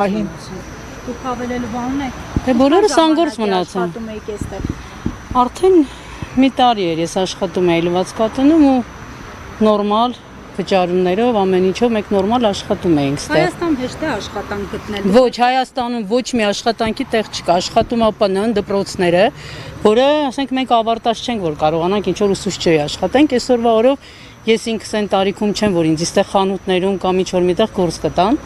Դուք հավելելու բան ունեք։ Դե բոլորս անգործ մնացան։ Աշխատում եք այստեղ։ Արդեն մի տարի էր ես աշխատում էի լվացքատունում ու նորմալ վճարումներով ամեն ինչով մենք նորմալ աշխատում էինք ստեղ։ Հայաստան հեշտ է աշխատանք գտնել։ Ոչ, Հայաստանում ոչ մի աշխատանքի տեղ չկա, աշխատում է ՊՆ դպրոցները, որը, ասենք, մենք ավարտած չենք, որ կարողանանք ինչ-որ ուսուցչի աշխատենք, այսօրվա օրով ես ինքս այն տարիքում չեմ, որ ինձ այստեղ խանութներում կամ ինչ-որ միտեղ գործ կտան։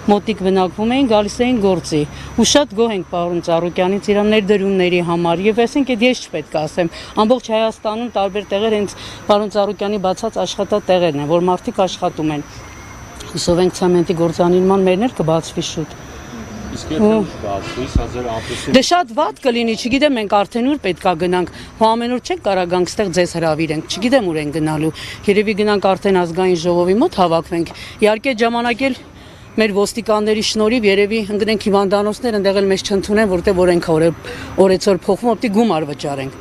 Մոտիկ բնակվում էին, գալիս էին գործի։ Ու շատ գոհ ենք պարոն Ծառուկյանից իր ներդրումների համար։ Եվ ասենք, այդ ես չպետք է ասեմ, ամբողջ Հայաստանում տարբեր տեղեր հենց պարոն Ծառուկյանի բացած աշխատատեղերն են, որ մարդիկ աշխատում են։ Հուսով ենք ցեմենտի գործանիրման մերներ կբացվի շուտ։ Իսկ եթե բացվի, սա ձեր ապրեսիվ։ Դե շատ վատ կլինի, չգիտեմ մենք արդեն ուր պետքա գնանք։ Հո ամեն օր չենք կարա գանք ստեղ ձեզ հրավիրենք, չգիտեմ ուր են գնալու։ Երևի գնանք արդեն ազգային ժողովի մոտ հավաքվենք։ Իհարկե ժամանակ էլ մեր ոստիկանների շնորհիվ երևի ընկնենք հիվանդանոցներ, ընդեղ էլ մեզ չընդունեն, որտեղ որ ենք օրեցօր փոխվում, օպտի գումար վճարենք։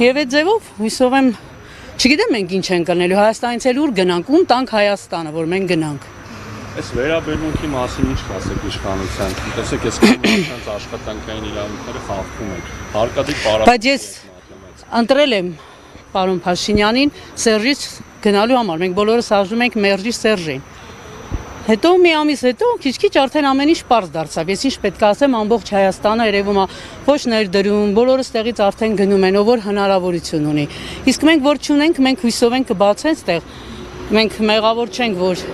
Եվ այդ ձևով հույսով եմ, չգիտեմ մենք ինչ ենք կլնելու, Հայաստանից էլ ուր գնանք, ում տանք Հայաստանը, որ մենք գնանք։ Այս վերաբերմունքի մասին ինչ կասեք իշխանության։ Տեսեք, այս մարդկանց աշխատանքային իրավունքները խախտվում են։ Հարկադիր պարապ։ Բայց ես ընտրել եմ պարոն Փաշինյանին Սերժից գնալու համար։ Մենք բոլորս հաշվում ենք Մերժի Սերժին։ Հետո մի ամիս հետո քիչ-քիչ արդեն ամեն ինչ պարզ դարձավ։ Ես ինչ պետք է ասեմ, ամբողջ Հայաստանը երևում է ոչ ներդրում, բոլորս տեղից արդեն գնում են, ով որ հնարավորություն ունի։ Իսկ մենք որ չունենք, մենք հույսով ենք կբացեն ստեղ։ Մենք մեղավոր չենք, որ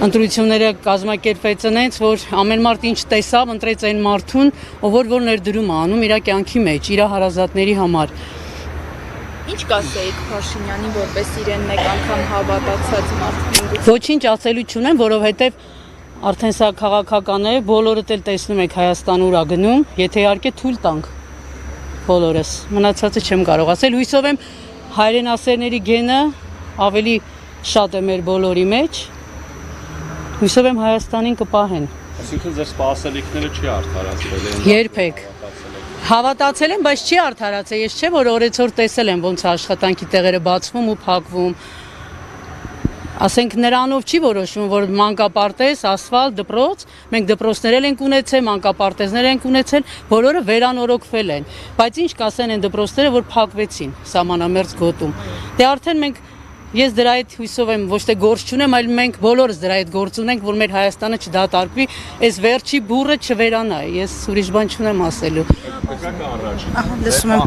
ընտրությունները կազմակերպվեցին այնց, որ ամեն մարդ ինչ տեսավ, ընտրեց այն մարդուն, ով որ ներդրում է անում իր կյանքի մեջ, իր հարազատների համար։ Ինչ կասեիք Փաշինյանին, որպես իրեն մեկ անգամ հավատացած մարդ։ Ոչինչ ասելու չունեմ, որովհետև արդեն սա քաղաքական է, բոլորդ էլ տեսնում եք Հայաստան ուր է գնում, եթե իհարկե թույլ տանք բոլորս։ Մնացածը չեմ կարող ասել, հույսով եմ հայրենասերների գենը ավելի շատ է մեր բոլորի մեջ։ Հույսով եմ Հայաստանին կպահեն։ Այսինքն ձեր սպասելիքները չի արդարացրել։ Երբեք։ Հավատացել եմ, բայց չի արդարացել։ Ես չէ որ օրեցօր տեսել եմ ոնց աշխատանքի տեղերը բացվում ու փակվում։ Ասենք նրանով չի որոշվում, որ մանկապարտեզ, ասֆալտ, դպրոց, մենք դպրոցներ ենք ունեցել, մանկապարտեզներ ենք ունեցել, բոլորը վերանորոգվել են։ Բայց ինչ կասեն այն դպրոցները, որ փակվեցին սահմանամերձ գոտում։ Դե արդեն մենք ես դրա հետ հույսով եմ ոչ թե գործ չունեմ, այլ մենք բոլորս դրա հետ գործ ունենք, որ մեր Հայաստանը չդատարկվի, այս վերջի բուրը չվերանա։ Ես ուրիշ բան չունեմ ասելու։ Եկեք առաջ։ Ահա, լսում եմ։